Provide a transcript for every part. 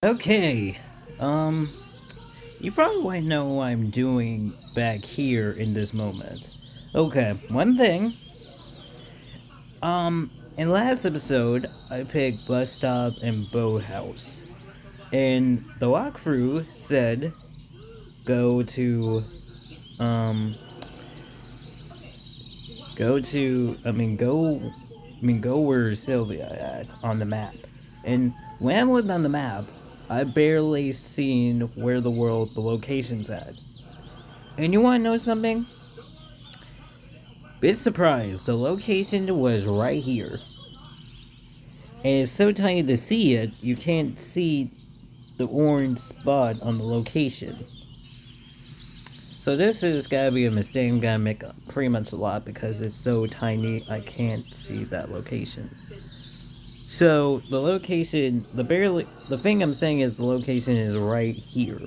Okay, um, you probably want to know what I'm doing back here in this moment. Okay, one thing, in last episode, I picked bus stop and boathouse. And the walkthrough said go to, um, go to, go where Sylvia at on the map. And when I looked on the map, I barely seen where the location's at. And you wanna know something? Bit surprised, the location was right here. And it's so tiny to see it, you can't see the orange spot on the location. So this is gotta be a mistake I'm gonna make pretty much a lot because it's so tiny I can't see that location. So the location, the thing I'm saying is the location is right here.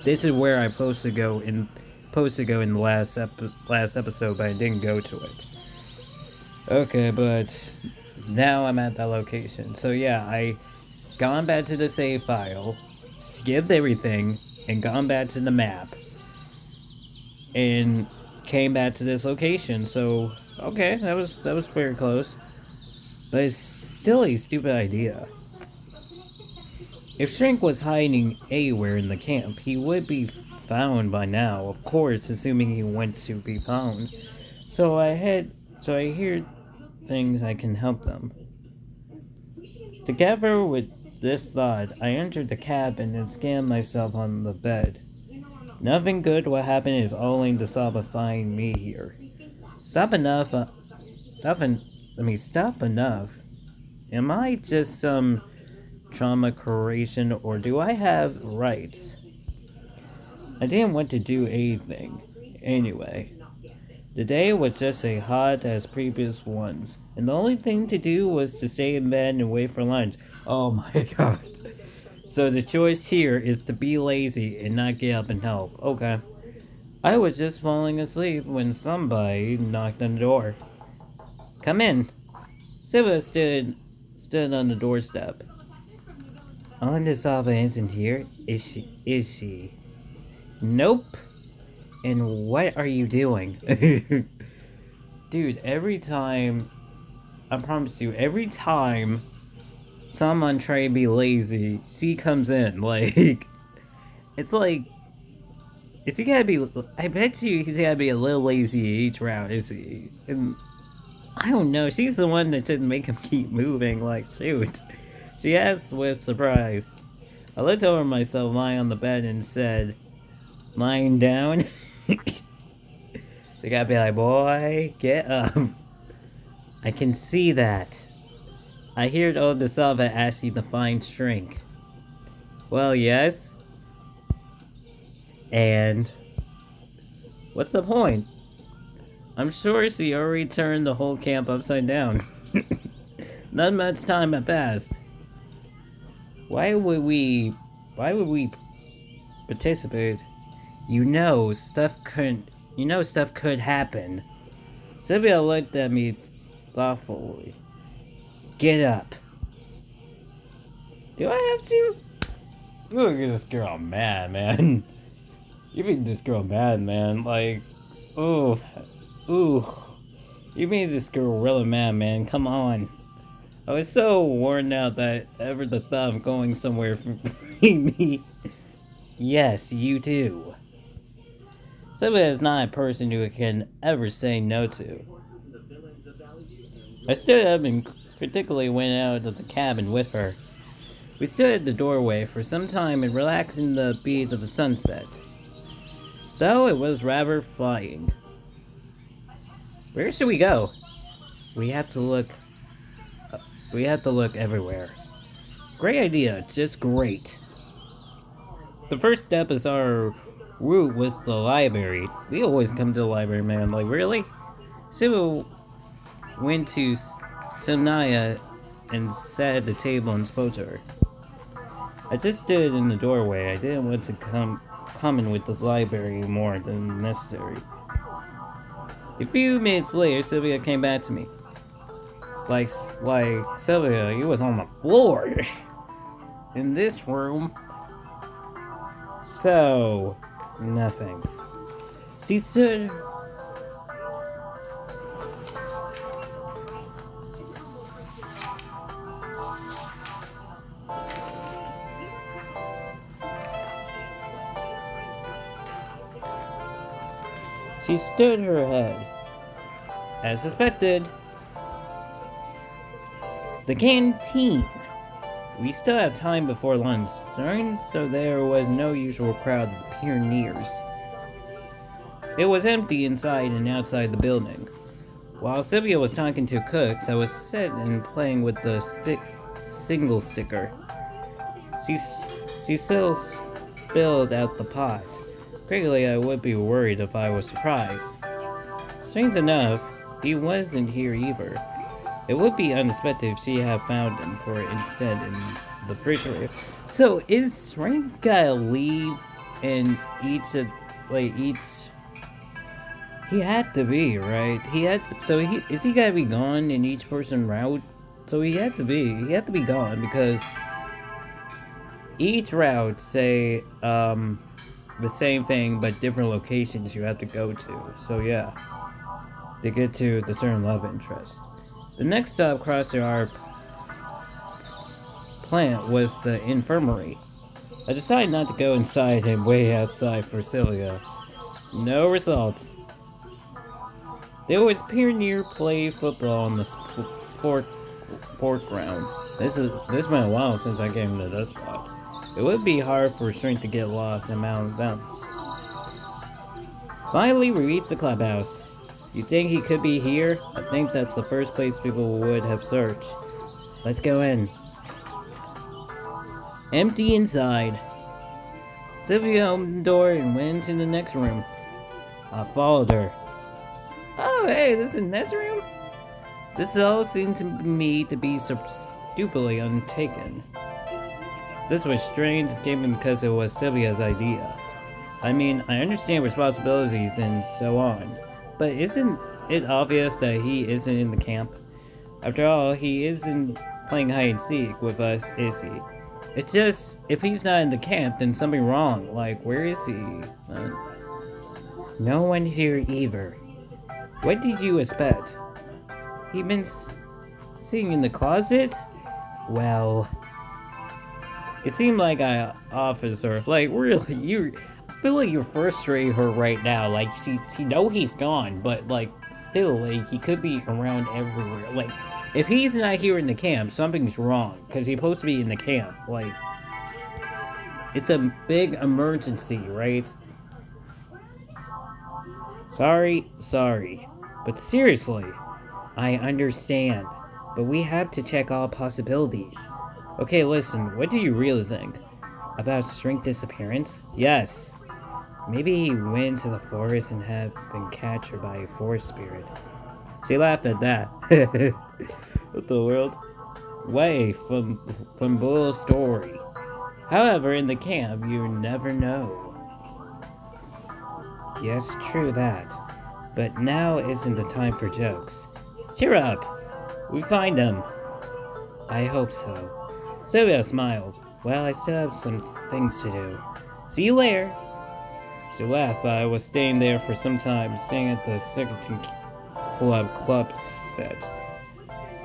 This is where I'm supposed to go in the last episode, but I didn't go to it. Okay, but now I'm at that location. So yeah, I gone back to the save file, skipped everything, and gone back to the map, and came back to this location. So okay, that was very close, but it's still a stupid idea. If Shrink was hiding anywhere in the camp, he would be found by now. Of course, assuming he went to be found. So I hear things I can help them. Together with this thought, I entered the cabin and scanned myself on the bed. Nothing good will happen if Oling decides to find me here. Stop enough. Stop en- stop enough. Am I just some trauma creation or do I have rights? I didn't want to do anything. Anyway, the day was just as hot as previous ones, and the only thing to do was to stay in bed and wait for lunch. Oh my god. So the choice here is to be lazy and not get up and help. Okay. I was just falling asleep when somebody knocked on the door. Come in. Siva stood on the doorstep. Sava isn't here. Is she? Nope. And what are you doing? Dude, I promise you, every time someone try to be lazy, she comes in. Like, it's like, is he gotta be, I bet you he's gotta be a little lazy each round, is he? And I don't know, she's the one that didn't make him keep moving, like, shoot. She asked with surprise. I looked over myself lying on the bed and said, lying down? They gotta be like, boy, get up. I can see that. I heard old DeSalva ask you to find shrink. Well, yes. And what's the point? I'm sure she already turned the whole camp upside down. Not much time had passed. Why would we why would we participate? Stuff could happen. Sylvia looked at me thoughtfully. Get up. Do I have to? Look at this girl mad, man. You made this girl mad, man. Like, ooh, ooh. You made this girl really mad, man. Come on. I was so worn out that ever the thought of going somewhere for me. Yes, you do. Sylvia is not a person who can ever say no to. I stood up and critically went out of the cabin with her. We stood at the doorway for some time and relaxed in the beat of the sunset, though it was rather flying. Where should we go? We have to look. We have to look everywhere. Great idea, just great. The first step is our route was the library. We always come to the library, man. Like, really? Sibu went to Samnaya and sat at the table and spoke to her. I just stood in the doorway. I didn't want to come in with this library more than necessary. A few minutes later, Sylvia came back to me. Like Sylvia, you was on the floor. in this room. So, nothing. She stood. She stood her head. As suspected, the canteen. We still have time before lunch, so there was no usual crowd of pioneers. It was empty inside and outside the building. While Sylvia was talking to cooks, I was sitting playing with the single sticker. She, she still spilled out the pot. Quickly, I would be worried if I was surprised. Strange enough, he wasn't here either. It would be unexpected if she had found him for instead in the refrigerator. So is Frank gotta leave in each of each? He had to be, right? He had to, so he gotta be gone in each person route? So he had to be gone because each route say the same thing but different locations you have to go to. So yeah, to get to the certain love interest. The next stop across our plant was the infirmary. I decided not to go inside and wait outside for Sylvia. No results. They always near play football on the sport ground. This been a while since I came to this spot. It would be hard for Shrink to get lost among them. Finally, we reached the clubhouse. You think he could be here? I think that's the first place people would have searched. Let's go in. Empty inside. Sylvia opened the door and went into the next room. I followed her. Oh, hey, this is Ned's room? This all seemed to me to be so stupidly untaken. This was strange given because it was Sylvia's idea. I mean, I understand responsibilities and so on, but isn't it obvious that he isn't in the camp? After all, he isn't playing hide and seek with us, is he? It's just, if he's not in the camp, then something wrong. Like, where is he? No one here either. What did you expect? He been sitting in the closet? Well, it seemed like I officer, like really, I feel like you're frustrating her right now. Like she know he's gone, but like still, like he could be around everywhere. Like if he's not here in the camp, something's wrong because he's supposed to be in the camp. Like it's a big emergency, right? Sorry, but seriously, I understand, but we have to check all possibilities. Okay, listen, what do you really think? About Shrink's disappearance? Yes. Maybe he went to the forest and had been captured by a forest spirit. She laughed at that. What the world? Way from Bull's story. However, in the camp, you never know. Yes, true that. But now isn't the time for jokes. Cheer up! We find him. I hope so. Sylvia smiled. Well, I still have some things to do. See you later. She laughed, but I was staying there for some time, staying at the Secretary Club set.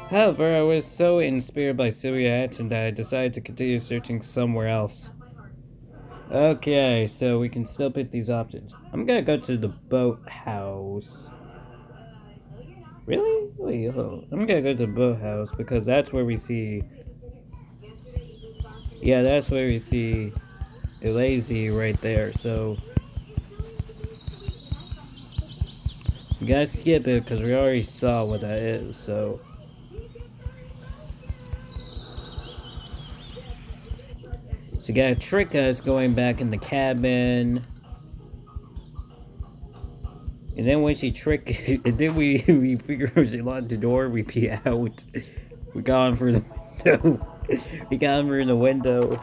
However, I was so inspired by Sylvia's action that I decided to continue searching somewhere else. Okay, so we can still pick these options. I'm gonna go to the boathouse. Really? Wait, hold on. I'm gonna go to the boathouse because that's where we see... Yeah, that's where we see Lazy right there, so... You gotta skip it because we already saw what that is, so... She gotta trick us going back in the cabin. And then when she and then we figure out she locked the door, we be out. We got him through the window. We got him through the window.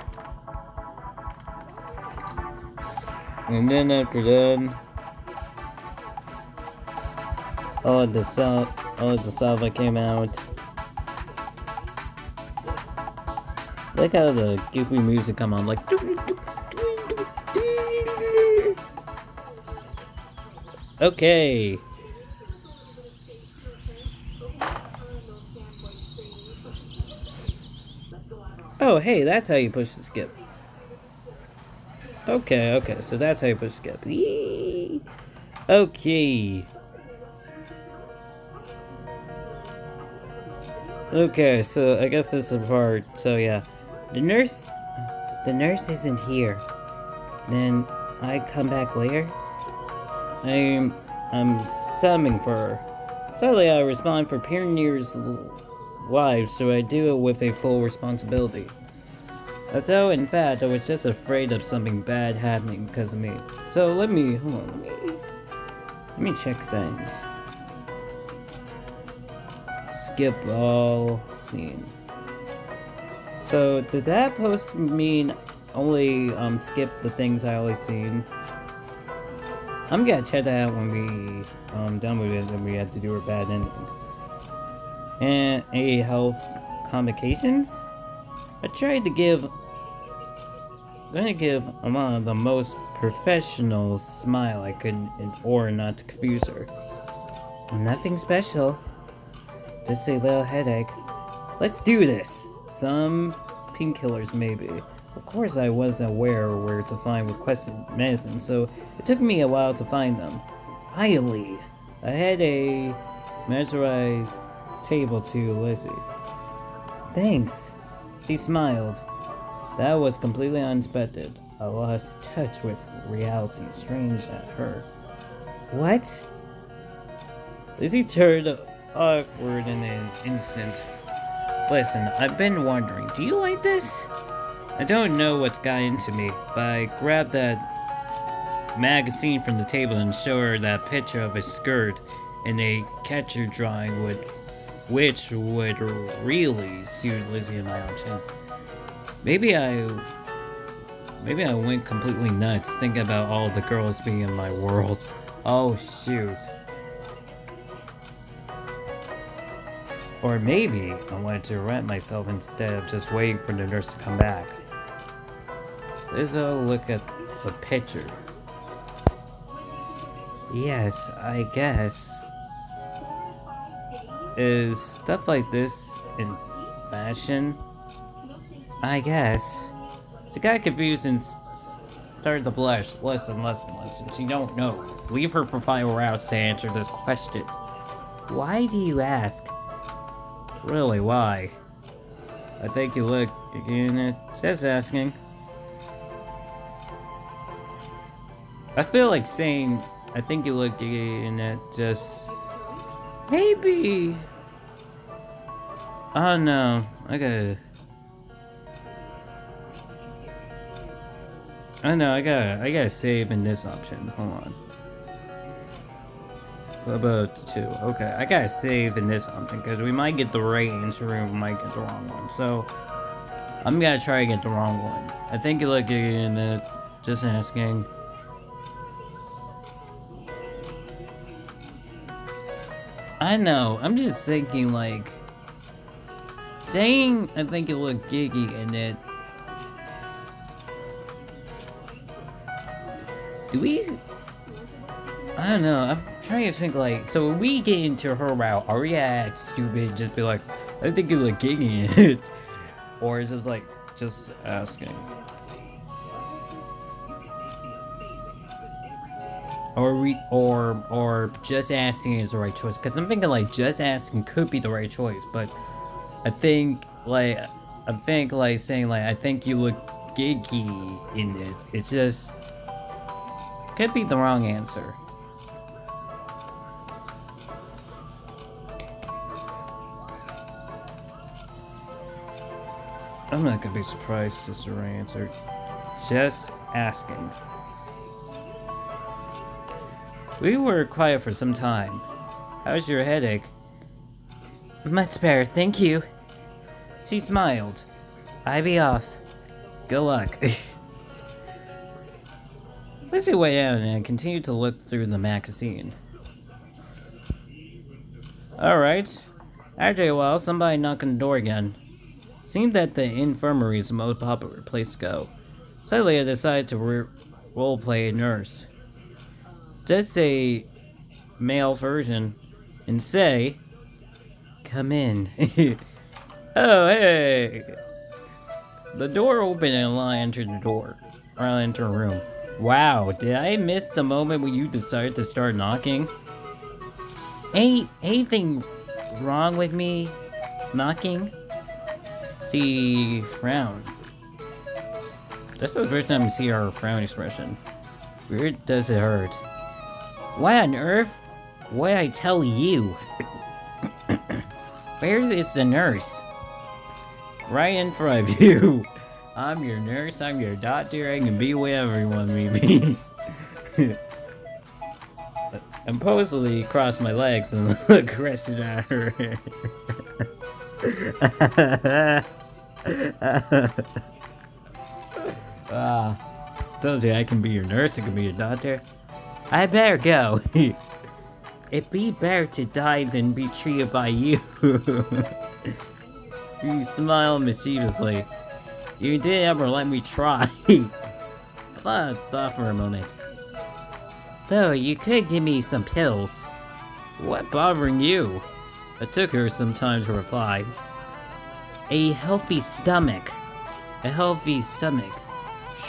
And then after that, all of the slavya came out. Look how the goofy music come on, like. Okay. Oh, hey, that's how you push the skip. Okay, okay, so that's how you push skip. Yee. Okay. Okay, so I guess this is the part. So yeah, the nurse isn't here. Then I come back later. I'm summoning for her. Sadly, I respond for Pioneer's lives, so I do it with a full responsibility. Although, in fact, I was just afraid of something bad happening because of me. So hold on, let me check settings. Skip all scene. So did that post mean only skip the things I always seen? I'm gonna check that out when we done with it and we have to do a bad ending. And a health complications? I tried to give Amanda the most professional smile I could in order not to confuse her. Nothing special. Just a little headache. Let's do this! Some painkillers, maybe. Of course, I wasn't aware where to find requested medicine, so it took me a while to find them. Finally, I had a mesmerized table to Lizzie. Thanks. She smiled. That was completely unexpected. I lost touch with reality, strange at her. What? Lizzie turned awkward in an instant. Listen, I've been wondering, do you like this? I don't know what's got into me, but I grabbed that magazine from the table and showed her that picture of a skirt and a catcher drawing which would really suit Lizzie and my own chin. Maybe I went completely nuts thinking about all the girls being in my world. Oh shoot. Or maybe I wanted to rent myself instead of just waiting for the nurse to come back. Lizzo, look at the picture. Yes, I guess. Is stuff like this in fashion? I guess. She got confused and started to blush. Listen. She don't know. Leave her for 5 hours to answer this question. Why do you ask? Really, why? I think you look again. Just asking. I feel like saying, I think you look in it just... Maybe... Oh no, I gotta save in this option. Hold on. What about 2? Okay, I gotta save in this option because we might get the right answer and we might get the wrong one. So, I'm gonna try to get the wrong one. I think you look in it, just asking. I know, I'm just thinking like... Saying I think you look giggy in it... Do we... I don't know, I'm trying to think like... So when we get into her route, are we act stupid, just be like, I think you look giggy in it? Or is it like, just asking? Or just asking is the right choice? Because I'm thinking like just asking could be the right choice, but I think like saying like I think you look giggy in it. It's just could be the wrong answer. I'm not gonna be surprised if it's the right answer. Just asking. We were quiet for some time. How's your headache? Much better, thank you. She smiled. I be off. Good luck. Lizzie went out and continued to look through the magazine. Alright. After a while, somebody knocked on the door again. Seemed that the infirmary is the most popular place to go. Suddenly I decided to roleplay a nurse. Just a male version. And say, come in. Oh, hey! The door opened and I entered the door. Or I entered a room. Wow, did I miss the moment when you decided to start knocking? Ain't anything wrong with me knocking? See, frown. That's the first time I see her frown expression. Weird does it hurt. Why on earth? What I tell you? Where is the nurse? Right in front of you. I'm your nurse, I'm your doctor, I can be whatever you want me to be. Impulsively cross my legs and look aggressive at her. Told you I can be your nurse, I can be your doctor. I better go. It'd be better to die than be treated by you. She smiled mischievously. You didn't ever let me try. I thought for a moment. Though, you could give me some pills. What bothering you? It took her some time to reply. A healthy stomach. A healthy stomach.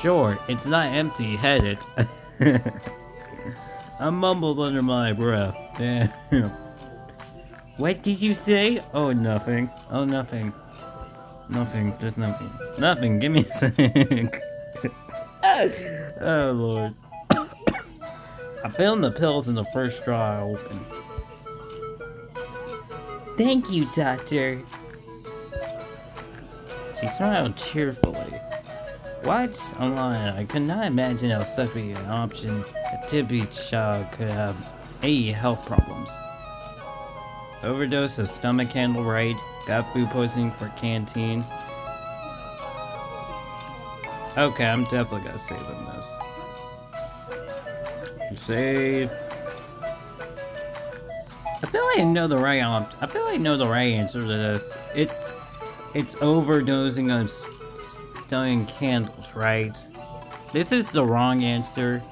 Sure, it's not empty-headed. I mumbled under my breath. Damn. What did you say? Oh, nothing. Oh, nothing. Nothing, just nothing. Nothing, give me a sec. Oh, Lord. I found the pills in the first straw I opened. Thank you, Doctor. She smiled cheerfully. What? Online, I could not imagine how such an option a typical child could have any health problems. Overdose of stomach handle right, got food poisoning for canteen. Okay, I'm definitely gonna save in this. Save. I feel like I know the right answer to this. It's overdosing on stunning candles, right? This is the wrong answer,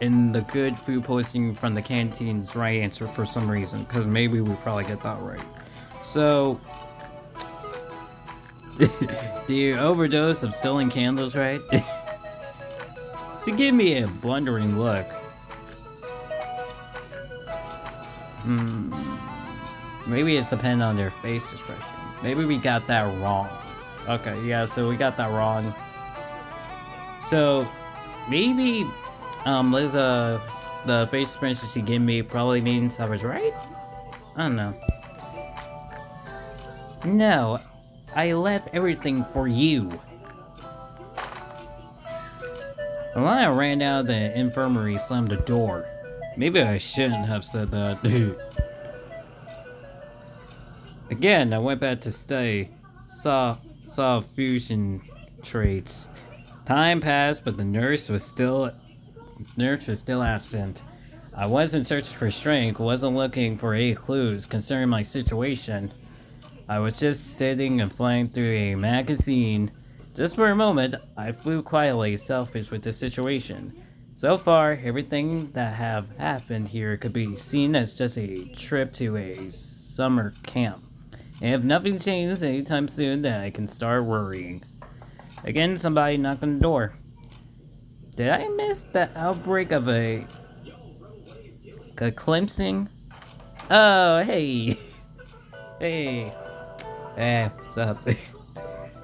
and the good food poisoning from the canteen is the right answer for some reason, because maybe we probably get that right. So, do you overdose of stealing candles, right? She gave me a blundering look. Maybe it's dependent on their face expression. Maybe we got that wrong. Okay, yeah, so we got that wrong. So, maybe, Liza, the face expression she gave me probably means I was right? I don't know. No, I left everything for you. The line I ran out of the infirmary slammed the door. Maybe I shouldn't have said that. Again, I went back to study. Saw fusion traits. Time passed, but the nurse was still absent. I wasn't searching for strength, wasn't looking for any clues concerning my situation. I was just sitting and flying through a magazine. Just for a moment, I flew quietly selfish with the situation. So far, everything that have happened here could be seen as just a trip to a summer camp. And if nothing changes anytime soon, then I can start worrying. Again, somebody knocked on the door. Did I miss the outbreak of a cleansing? Oh, hey. Hey. Hey, what's up?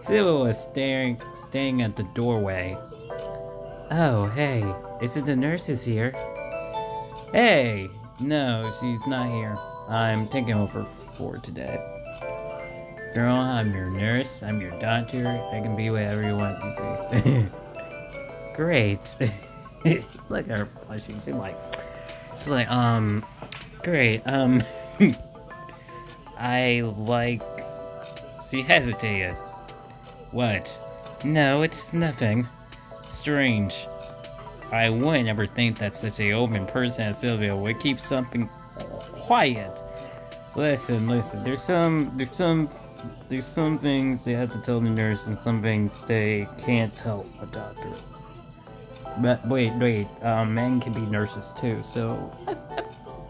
Sybil was staring at the doorway. Oh, hey. Is it the nurses here? Hey! No, she's not here. I'm taking over for today. Girl, I'm your nurse, I'm your doctor, I can be whatever you want me to be. Great. Look at her blushing, she's like, great, she hesitated. What? No, it's nothing. Strange. I wouldn't ever think that such a open person as Sylvia would keep something quiet. Listen, there's some There's some things they have to tell the nurse, and some things they can't tell a doctor. But wait, men can be nurses too, so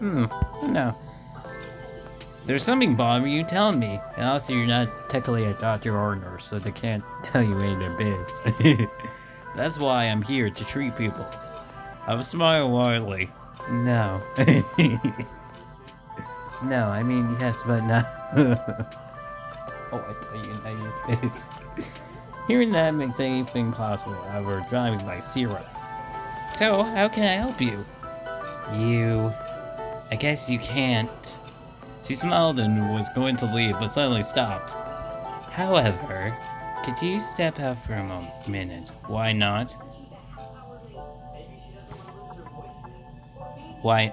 no. There's something bothering you, tell me. And also, you're not technically a doctor or a nurse, so they can't tell you any of their biz. That's why I'm here, to treat people. I was smiling widely. No. No, I mean, yes, but no. Oh, I tell you, now your face. Hearing that makes anything possible, however, driving by zero. So, how can I help you? I guess you can't. She smiled and was going to leave, but suddenly stopped. However, could you step out for a minute? Why not? Why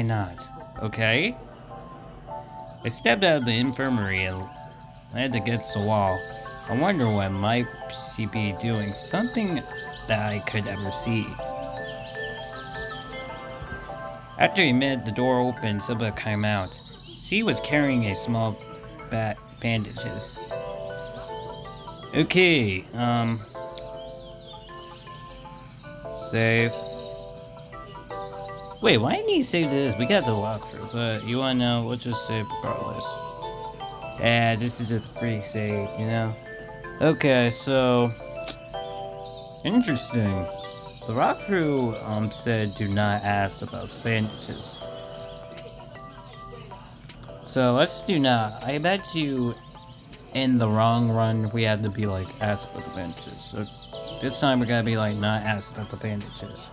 not? Okay. I stepped out of the infirmary and landed against the wall. I wonder what might she be doing. Something that I could ever see. After a minute, the door opened, Sylvia came out. She was carrying a small bandages. Okay, save. Wait, why didn't you save this? We got the walkthrough, but you wanna know, we'll just save regardless. Yeah, this is just a free save, you know? Okay, so... Interesting. The walkthrough, said do not ask about the bandages. So let's do not. I bet you in the long run we have to be like ask about the bandages. So this time we're gonna be like not ask about the bandages.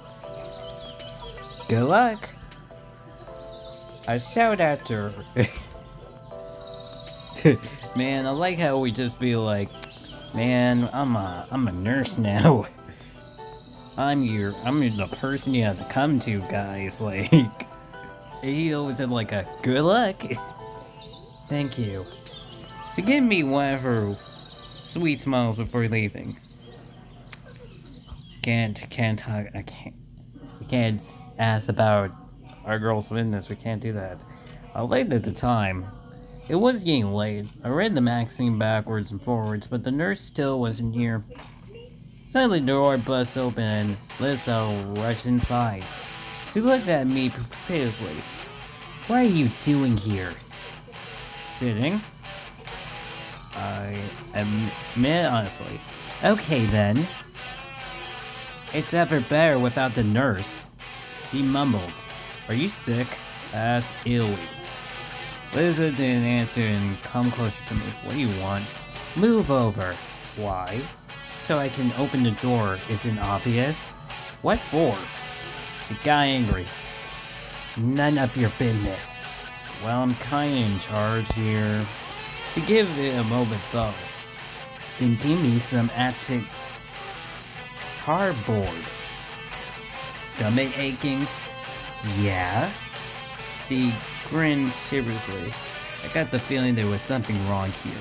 Good luck. I shout after her. Man, I like how we just be like, man, I'm a nurse now. I'm the person you have to come to, guys. Like, he always said like a good luck. Thank you. So give me one of her sweet smiles before leaving. Can't talk. We can't ask about our girl's business. We can't do that. I was late at the time. It was getting late. I read the magazine backwards and forwards, but the nurse still wasn't here. Suddenly the door burst open and Lizzo rushed inside. She looked at me piteously. What are you doing here? Sitting. I admit honestly. Okay then. It's ever better without the nurse. She mumbled. Are you sick? Asked Illy. Liza didn't answer and come closer to me. What do you want? Move over. Why? So I can open the door. Isn't obvious? What for? She got angry. None of your business. Well, I'm kinda in charge here. She gave it a moment though. Then give me some active cardboard. Stomach aching? Yeah? She grinned shiverously. I got the feeling there was something wrong here.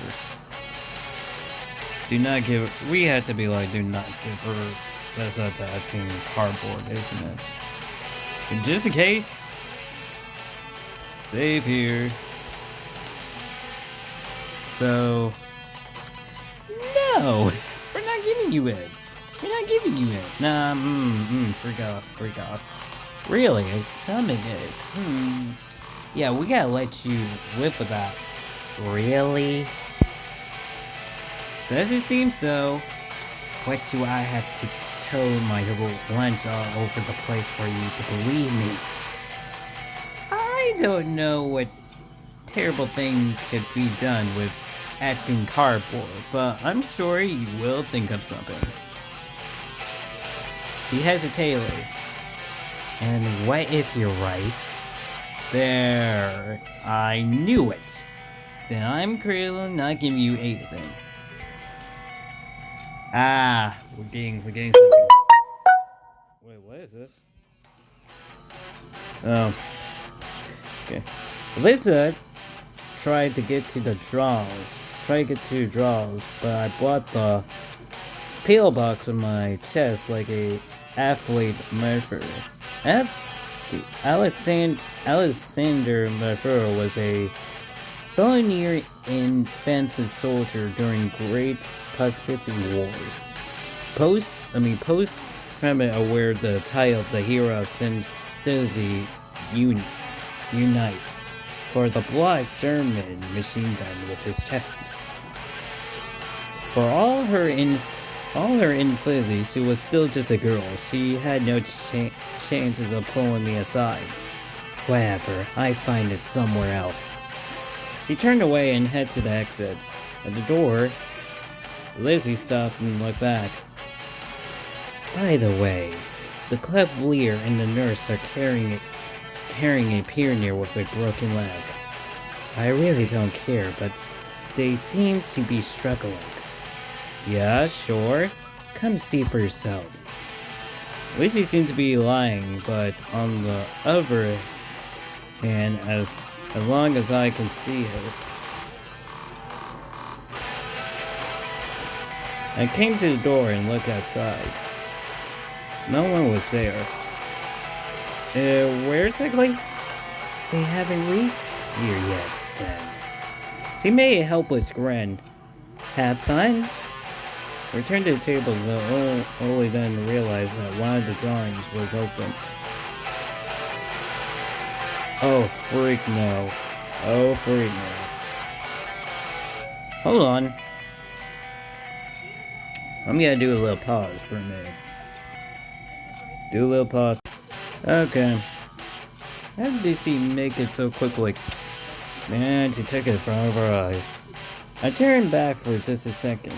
We had to be like, do not give her, that's not the acting cardboard, isn't it? And just in case, save here. So, no, we're not giving you it. We're not giving you it. Nah, freak off. Really, a stomach ache. Yeah, we gotta let you live with that. Really? Doesn't seem so. What do I have to tow my little lunch all over the place for you to believe me? I don't know what terrible thing could be done with acting cardboard, but I'm sure you will think of something. She hesitated. And what if you're right? There, I knew it. Then I'm clearly not giving you anything. Ah, we're getting something. Wait, what is this? Oh. Okay. Lisa tried to get to the drawers. But I brought the pillbox on my chest like a athlete murderer. Alexander Murphy was a Saw a near offensive soldier during Great Pacific Wars. Post remember aware the title of the hero sent to the unites for the black German machine gun with his chest. For all her infidelity, she was still just a girl. She had no chances of pulling me aside. Whatever, I find it somewhere else. She turned away and headed to the exit. At the door, Lizzie stopped and looked back. By the way, the club leader and the nurse are carrying a pioneer with a broken leg. I really don't care, but they seem to be struggling. Yeah, sure. Come see for yourself. Lizzie seemed to be lying, but on the other hand, as long as I can see her. I came to the door and looked outside. No one was there. Where exactly? They haven't reached here yet, then. She made a helpless grin. Have fun? Returned to the table, only then realized that one of the drawings was open. Oh, freak no. Oh, freak no. Hold on. I'm gonna do a little pause for a minute. Do a little pause. Okay. How did she make it so quickly? Man, she took it from over our eye. I turned back for just a second.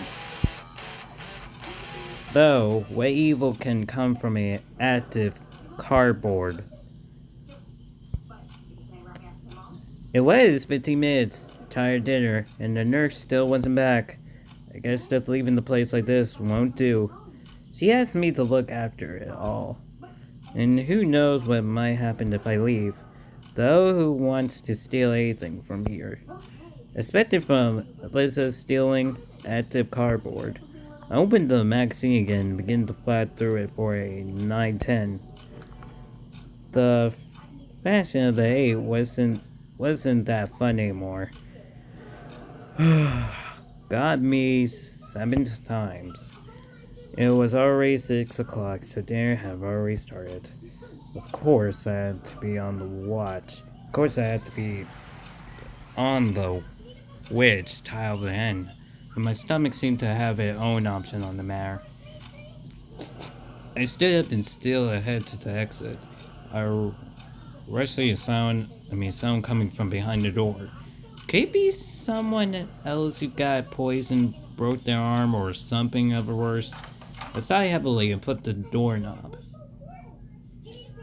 Though, what evil can come from an active cardboard? It was 15 minutes, tired dinner, and the nurse still wasn't back. I guess just leaving the place like this won't do. She asked me to look after it all. And who knows what might happen if I leave. Though who wants to steal anything from here? Especially from Liza stealing active cardboard. I opened the magazine again and began to flat through it for a 9/10. The fashion of the 8 wasn't that fun anymore. Got me 7 times. It was already 6 o'clock, so dinner had already started. Of course, I had to be on the watch. Of course, I had to be on the which tile to end. But my stomach seemed to have its own option on the matter. I stood up and still headed to the exit. I rushed to a sound coming from behind the door. Could it be someone else who got poisoned, broke their arm, or something of the worse? I sighed heavily and put the doorknob.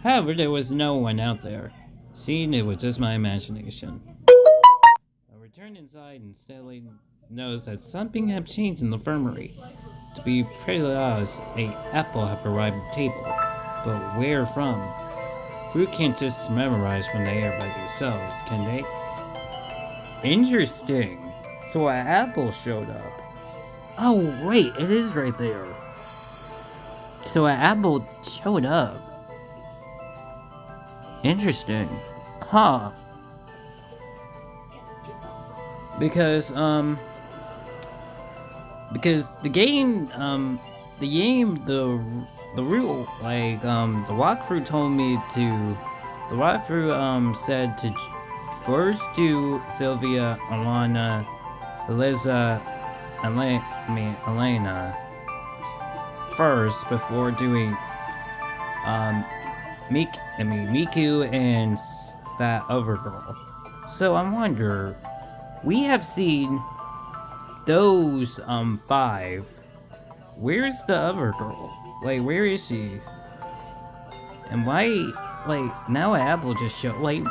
However, there was no one out there. Seeing it was just my imagination. I returned inside and steadily noticed that something had changed in the infirmary. To be pretty honest, an apple had arrived at the table. But where from? Fruit can't just memorize when they are by themselves, can they? Interesting. So an apple showed up. Oh wait, it is right there. So an apple showed up. Interesting. Huh. Because the game, the rule, like, the walkthrough told me to, the walkthrough, said to first do Sylvia, Alana, Eliza, Elena, first before doing, Miku and that other girl. So I wonder, we have seen those, 5. Where's the other girl? Like, where is she? And why, like, now Apple just showed, like,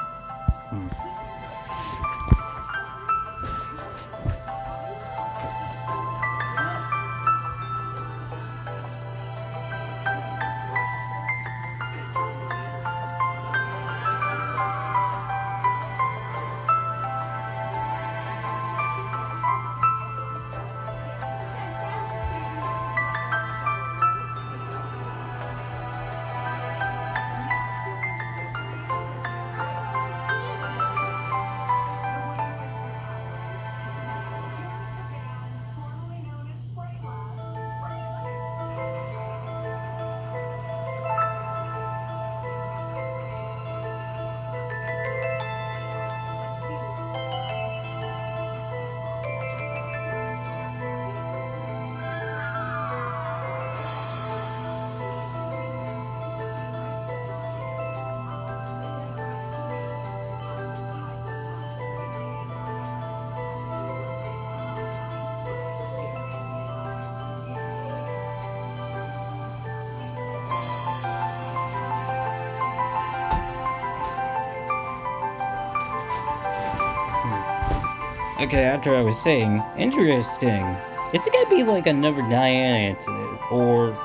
Okay, after I was saying, interesting. Is it gonna be like another Diana incident? Or,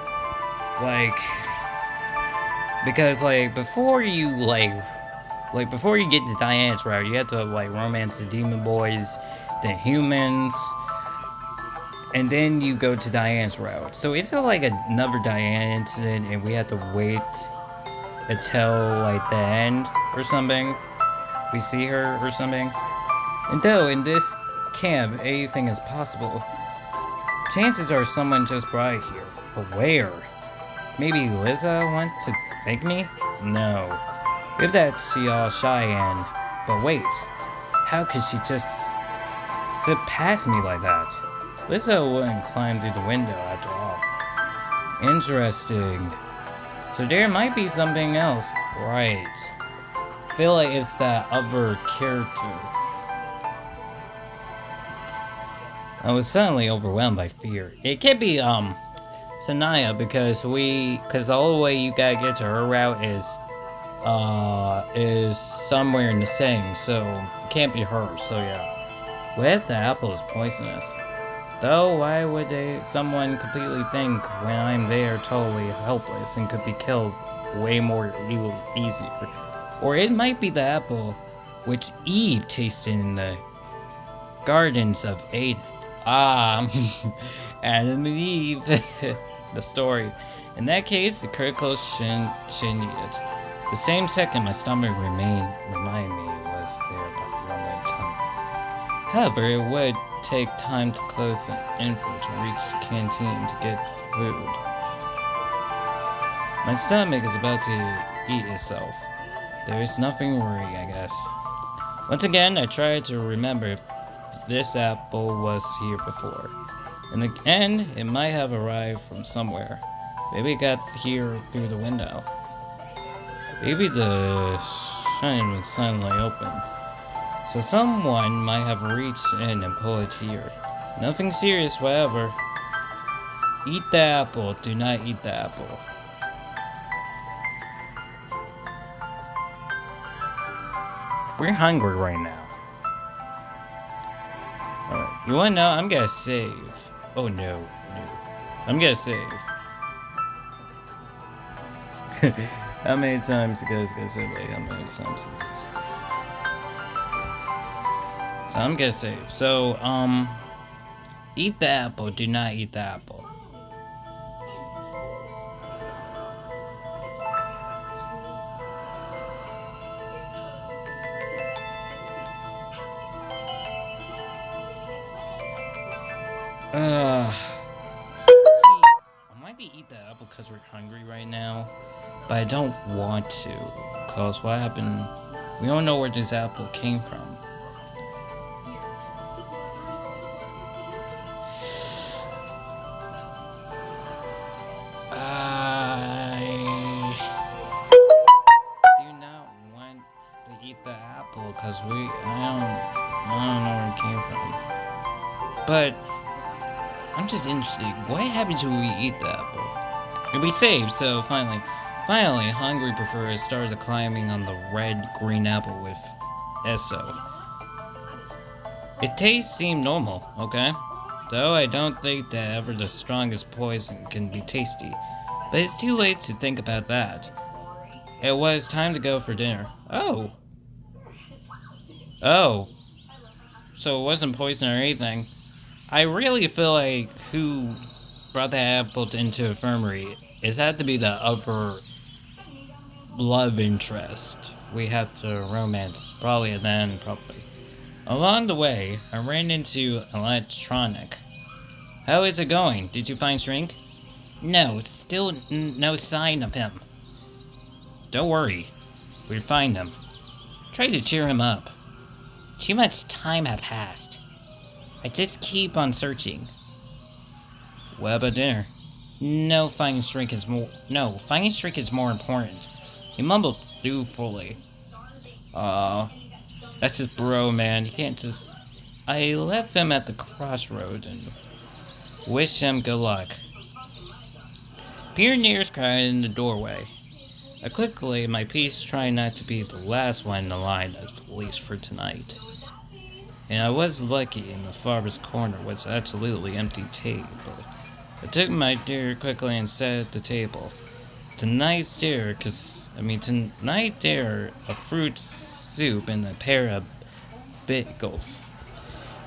like, because, like, before you get to Diana's route, you have to, like, romance the demon boys, the humans, and then you go to Diana's route. So it's like another Diana incident, and we have to wait until, like, the end or something. We see her or something. And though in this camp anything is possible, chances are someone just brought it here. But where? Maybe Liza wants to thank me? No. If that's she all Cheyenne. But wait, how could she just zip past me like that? Liza wouldn't climb through the window after all. Interesting. So there might be something else. Right. I feel like it's that other character. I was suddenly overwhelmed by fear. It can't be, Sanaya, because the only way you gotta get to her route is somewhere in the same, so it can't be her, so yeah. What if the apple is poisonous? Though, why would someone completely think when I'm there totally helpless and could be killed way more easier? Or it might be the apple which Eve tasted in the gardens of Eden. Ah, Adam and Eve. The story. In that case, the critical shouldn't eat it. The same second my stomach reminded me it was there but rumbling tongue. However, it would take time to close the infant to reach the canteen to get food. My stomach is about to eat itself. There is nothing worrying, I guess. Once again, I tried to remember if this apple was here before. In the end, it might have arrived from somewhere. Maybe it got here through the window. Maybe the shine was suddenly open. So someone might have reached in and pulled it here. Nothing serious, however. Eat the apple. Do not eat the apple. We're hungry right now. Alright, you wanna know? I'm gonna save. Oh no. I'm gonna save. How many times you guys gonna say like how many times is this? So I'm gonna save. So, eat the apple, do not eat the apple. See, I might be eat the apple because we're hungry right now, but I don't want to, cause what happened, we don't know where this apple came from. I do not want to eat the apple because I don't know where it came from. But I'm just interested. What happens when we eat the apple? It'll be saved. So finally, hungry preferred started climbing on the red-green apple with Esso. It taste seemed normal, okay? Though I don't think that ever the strongest poison can be tasty. But it's too late to think about that. It was time to go for dinner. Oh. So it wasn't poison or anything. I really feel like who brought that apple into infirmary is had to be the upper love interest. We have to romance probably then probably. Along the way, I ran into Electronic. How is it going? Did you find Shrink? No, still no sign of him. Don't worry, we'll find him. Try to cheer him up. Too much time had passed. I just keep on searching. What about dinner? No, finding Shrink is more important. He mumbled dutifully. That's his bro, man. You can't just... I left him at the crossroad and wish him good luck. Pioneers cried in the doorway. I quickly my piece, trying not to be the last one in the line, at least for tonight. And I was lucky in the farthest corner was absolutely empty table. I took my dinner quickly and sat at the table. Tonight's dinner, tonight there a fruit soup and a pair of bagels.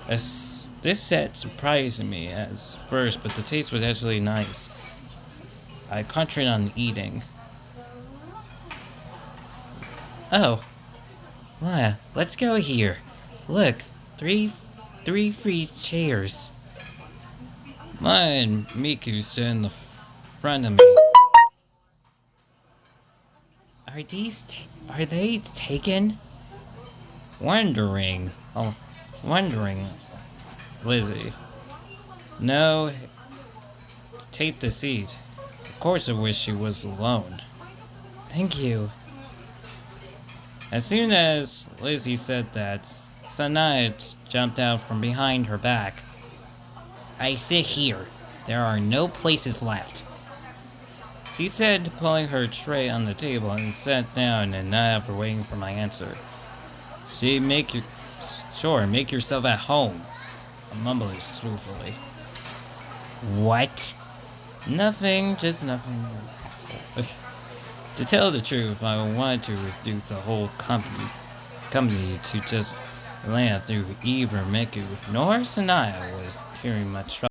This set surprised me at first, but the taste was actually nice. I concentrated on eating. Oh, Laya, let's go here. Look, three free chairs. Maya and Miku stood in the front of me. Are they taken? Wondering. Oh, wondering. Lizzie. No, take the seat. Of course I wish she was alone. Thank you. As soon as Lizzie said that, Sanaya jumped out from behind her back. I sit here. There are no places left. She said, pulling her tray on the table, and sat down and not after waiting for my answer. Make yourself at home. I mumbled slowly. What? Nothing, just nothing. To tell the truth, I wanted to reduce the whole company to just land through either Miku nor Sanaya was hearing much trouble.